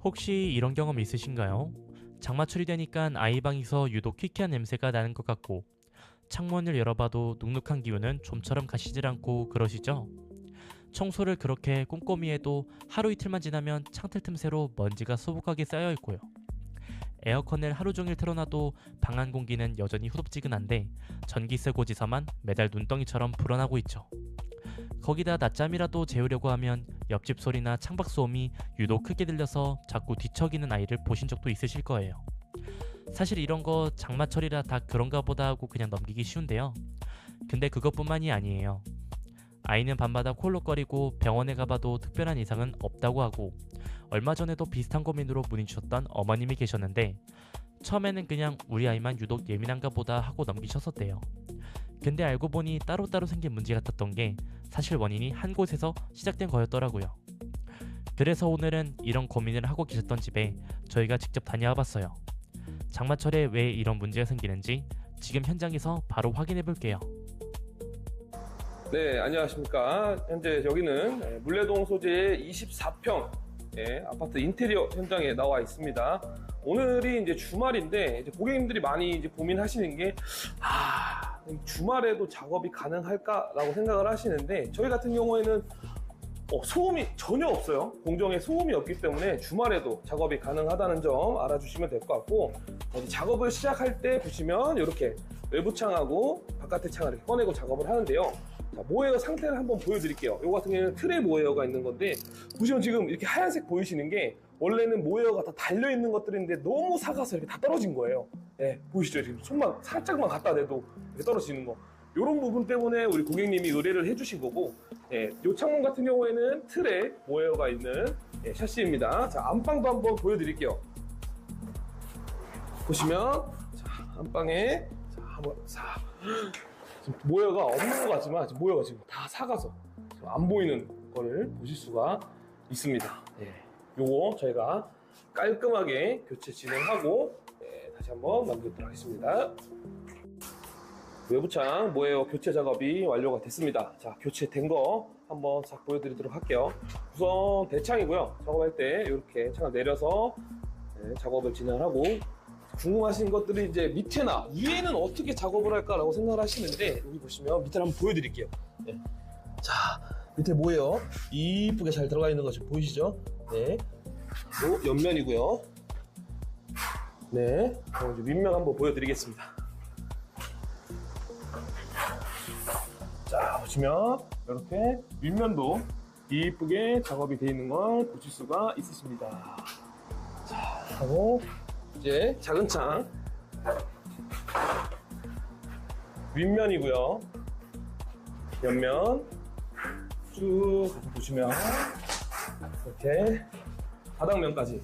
혹시 이런 경험 있으신가요? 장마철이 되니까 아이 방에서 유독 퀴퀴한 냄새가 나는 것 같고 창문을 열어봐도 눅눅한 기운은 좀처럼 가시질 않고 그러시죠? 청소를 그렇게 꼼꼼히 해도 하루 이틀만 지나면 창틀 틈새로 먼지가 수북하게 쌓여 있고요. 에어컨을 하루 종일 틀어놔도 방 안 공기는 여전히 후덥지근한데 전기세 고지서만 매달 눈덩이처럼 불어나고 있죠. 거기다 낮잠이라도 재우려고 하면 옆집 소리나 창밖 소음이 유독 크게 들려서 자꾸 뒤척이는 아이를 보신 적도 있으실 거예요. 사실 이런 거 장마철이라 다 그런가 보다 하고 그냥 넘기기 쉬운데요. 근데 그것뿐만이 아니에요. 아이는 밤마다 콜록거리고 병원에 가봐도 특별한 이상은 없다고 하고 얼마 전에도 비슷한 고민으로 문의 주셨던 어머님이 계셨는데 처음에는 그냥 우리 아이만 유독 예민한가 보다 하고 넘기셨었대요. 근데 알고 보니 따로따로 생긴 문제 같았던 게 사실 원인이 한 곳에서 시작된 거였더라고요. 그래서 오늘은 이런 고민을 하고 계셨던 집에 저희가 직접 다녀와 봤어요. 장마철에 왜 이런 문제가 생기는지 지금 현장에서 바로 확인해 볼게요. 네, 안녕하십니까. 현재 여기는 물레동 소재의 24평 아파트 인테리어 현장에 나와 있습니다. 오늘이 이제 주말인데 이제 고객님들이 많이 이제 고민하시는 게 주말에도 작업이 가능할까라고 생각을 하시는데 저희 같은 경우에는 소음이 전혀 없어요. 공정에 소음이 없기 때문에 주말에도 작업이 가능하다는 점 알아주시면 될 것 같고 작업을 시작할 때 보시면 이렇게 외부 창하고 바깥의 창을 이렇게 꺼내고 작업을 하는데요. 자, 모헤어 상태를 한번 보여드릴게요. 이거 같은 경우는 트레 모헤어가 있는 건데 보시면 지금 이렇게 하얀색 보이시는 게 원래는 모헤어가 다 달려있는 것들인데 너무 삭아서 이렇게 다 떨어진 거예요. 네, 보이시죠? 지금 손만 살짝만 갖다 대도 이렇게 떨어지는 거. 이런 부분 때문에 우리 고객님이 의뢰를 해주신 거고 이 창문 같은 경우에는 트레 모헤어가 있는 샤시입니다. 자, 안방도 한번 보여드릴게요. 보시면 자, 안방에 자, 한번 지금 모헤어가 없는 것 같지만 지금 모헤어가 지금 다 삭아서 안 보이는 거를 보실 수가 있습니다. 요거 저희가 깔끔하게 교체 진행하고 다시 한번 만들도록 하겠습니다. 외부창 모헤어 교체 작업이 완료가 됐습니다. 자, 교체된 거 한번 싹 보여드리도록 할게요. 우선 대창이고요. 작업할 때 이렇게 창을 내려서 작업을 진행하고 궁금하신 것들이 이제 밑에나 위에는 어떻게 작업을 할까라고 생각을 하시는데 여기 보시면 밑에를 한번 보여드릴게요. 자, 밑에 모헤어 이쁘게 잘 들어가 있는 거 지금 보이시죠? 네, 또 옆면이고요. 네, 그럼 이제 윗면 한번 보여드리겠습니다. 자, 보시면 이렇게 윗면도 이쁘게 작업이 되어 있는 걸 보실 수가 있으십니다. 자, 하고 이제 작은 창 윗면이고요. 옆면 쭉 보시면 이렇게 바닥면까지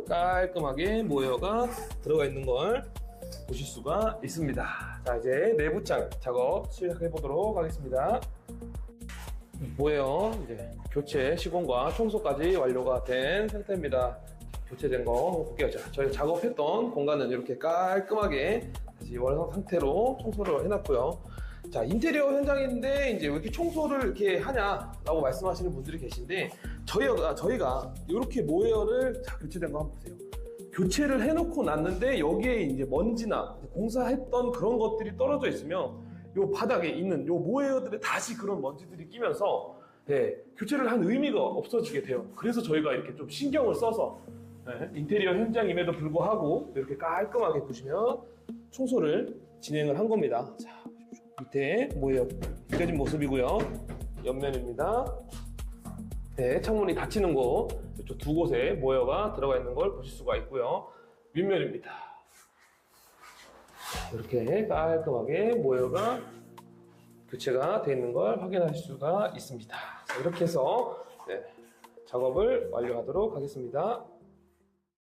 깔끔하게 모헤어가 들어가 있는 걸 보실 수가 있습니다. 자, 이제 내부창 작업 시작해 보도록 하겠습니다. 모헤어 이제 교체 시공과 청소까지 완료가 된 상태입니다. 교체된 거 한번 볼게요. 자, 저희 작업했던 공간은 이렇게 깔끔하게 다시 원상 상태로 청소를 해놨고요. 자, 인테리어 현장인데 이제 왜 이렇게 청소를 이렇게 하냐라고 말씀하시는 분들이 계신데 저희가 이렇게 모헤어를 자, 교체된 거 한번 보세요. 교체를 해놓고 났는데 여기에 이제 먼지나 공사했던 그런 것들이 떨어져 있으면 요 바닥에 있는 요 모헤어들에 다시 그런 먼지들이 끼면서 교체를 한 의미가 없어지게 돼요. 그래서 저희가 이렇게 좀 신경을 써서 인테리어 현장임에도 불구하고 이렇게 깔끔하게 보시면 청소를 진행을 한 겁니다. 자, 밑에 모헤어 벗겨진 모습이고요. 옆면입니다. 네, 창문이 닫히는 곳 이쪽 두 곳에 모헤어가 들어가 있는 걸 보실 수가 있고요. 윗면입니다. 이렇게 깔끔하게 모헤어가 교체가 되어 있는 걸 확인하실 수가 있습니다. 자, 이렇게 해서 작업을 완료하도록 하겠습니다.